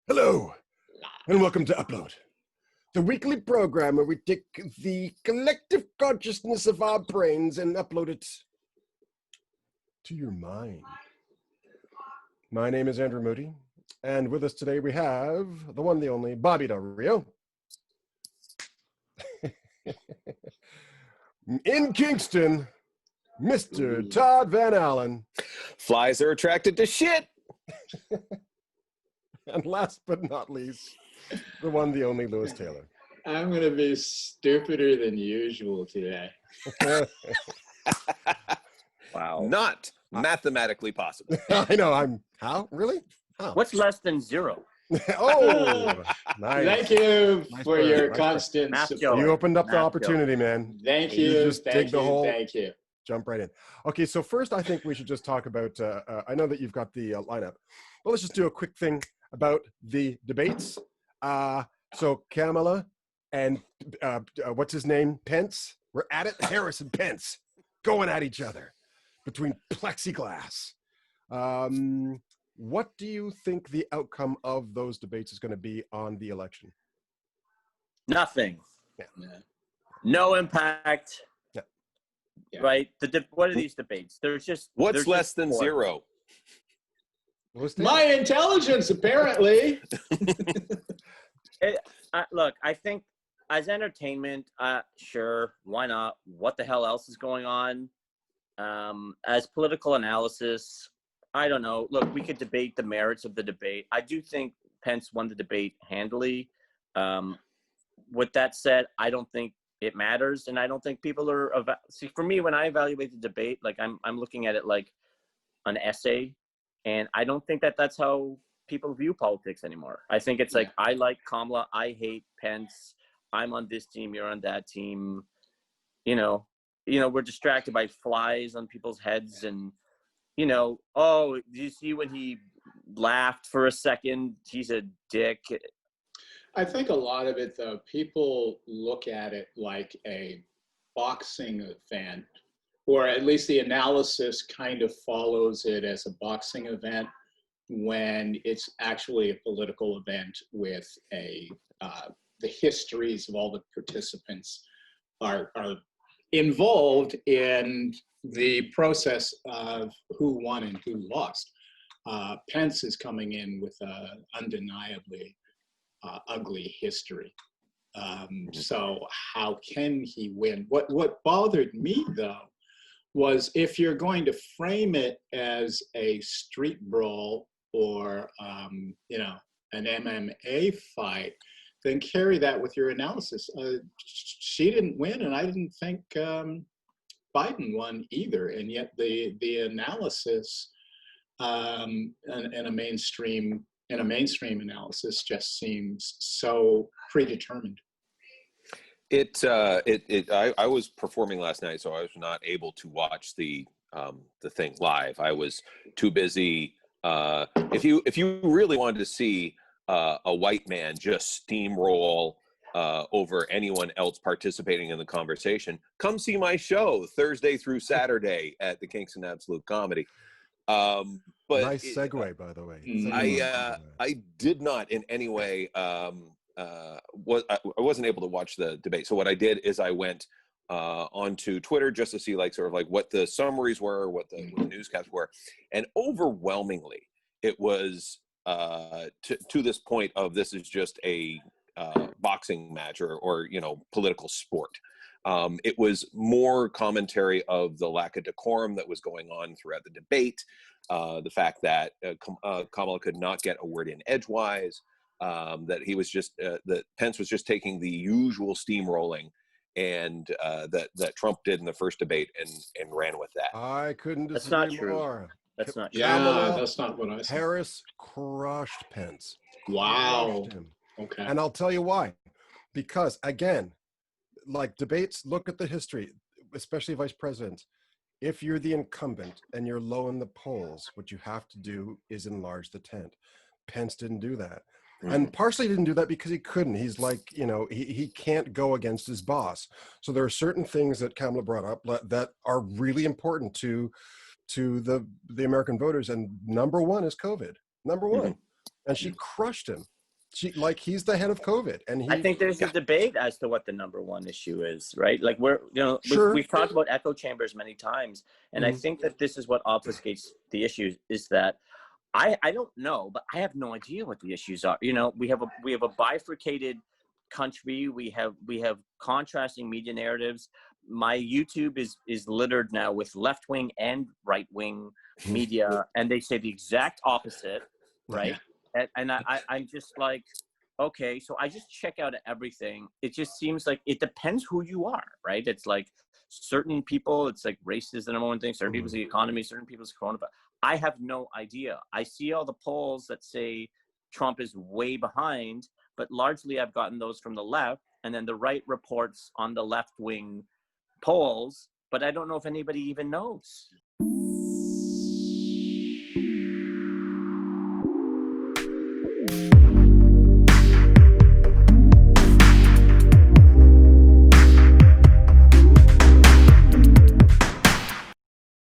Hello, and welcome to Upload, the weekly program where we take the collective consciousness of our brains and upload it to your mind. My name is Andrew Moody, and with us today we have the one, the only, Bobby Del Rio. In Kingston, Mr. Todd Van Allen. Flies are attracted to shit. And last but not least, the one, the only, Lewis Taylor. I'm going to be stupider than usual today. Wow. Not mathematically possible. I know, how? Really? How? What's less than zero? Oh, nice. Thank you Nice for work. your Nice constant Math support. joke. You opened up the Math opportunity, man. Thank You you. just dig Thank the you. hole. Thank you. Jump right in. Okay, so first I think we should just talk about, I know that you've got the lineup, but let's just do a quick thing about the debates. So Kamala and what's his name? Pence. We're at it. Harris and Pence going at each other between plexiglass. What do you think the outcome of those debates is going to be on the election? Nothing. Yeah. No impact. Yeah. Right? What are these debates? There's just What's less than zero? My intelligence, apparently. Look, I think as entertainment, sure, why not? What the hell else is going on? As political analysis, I don't know. Look, we could debate the merits of the debate. I do think Pence won the debate handily. With that said, I don't think it matters, and I don't think people are. See, for me, when I evaluate the debate, like I'm looking at it like an essay, and I don't think that that's how people view politics anymore. I think it's like, I like Kamala, I hate Pence. I'm on this team, you're on that team. You know, we're distracted by flies on people's heads, and oh, do you see when he laughed for a second? He's a dick. I think a lot of it, though, people look at it like a boxing event, or at least the analysis kind of follows it as a boxing event when it's actually a political event with the histories of all the participants are involved in the process of who won and who lost. Pence is coming in with undeniably ugly history. So how can he win? What bothered me, though, was if you're going to frame it as a street brawl or an MMA fight, then carry that with your analysis. She didn't win, and I didn't think Biden won either. And yet the analysis in a mainstream analysis just seems so predetermined. I was performing last night, so I was not able to watch the thing live. I was too busy. If you really wanted to see a white man just steamroll over anyone else participating in the conversation, come see my show Thursday through Saturday at the Kingston Absolute Comedy. But nice segue, by the way. I did not in any way I wasn't able to watch the debate. So what I did is I went onto Twitter just to see like sort of like what the summaries were, what the newscasts were, and overwhelmingly it was to this point of this is just a boxing match or political sport. It was more commentary of the lack of decorum that was going on throughout the debate, the fact that Kamala could not get a word in edgewise, that he was just that Pence was just taking the usual steamrolling, and that Trump did in the first debate and ran with that. I couldn't disagree That's not true. more. That's not true. Yeah, that's not what I said. Harris crushed Pence. Wow. Crushed him. Okay. And I'll tell you why. Because, again, like debates, look at the history, especially vice presidents. If you're the incumbent and you're low in the polls, what you have to do is enlarge the tent. Pence didn't do that. And partially didn't do that because he couldn't. He's like, he can't go against his boss. So there are certain things that Kamala brought up that are really important to the American voters. And number one is COVID. Number one. And she crushed him. Like he's the head of COVID, and I he think there's Yeah. a debate as to what the number one issue is, right? Like Sure. we've talked about echo chambers many times, and I Mhm. think that this is what obfuscates the issue is that I don't know, but I have no idea what the issues are. We have a bifurcated country. We have contrasting media narratives. My YouTube is littered now with left wing and right wing media, and they say the exact opposite, right? And I'm just like, okay, so I just check out everything. It just seems like it depends who you are, right? It's like certain people, it's like race is the number one thing. Certain people's the economy, certain people's coronavirus. I have no idea. I see all the polls that say Trump is way behind, but largely I've gotten those from the left, and then the right reports on the left wing polls, but I don't know if anybody even knows.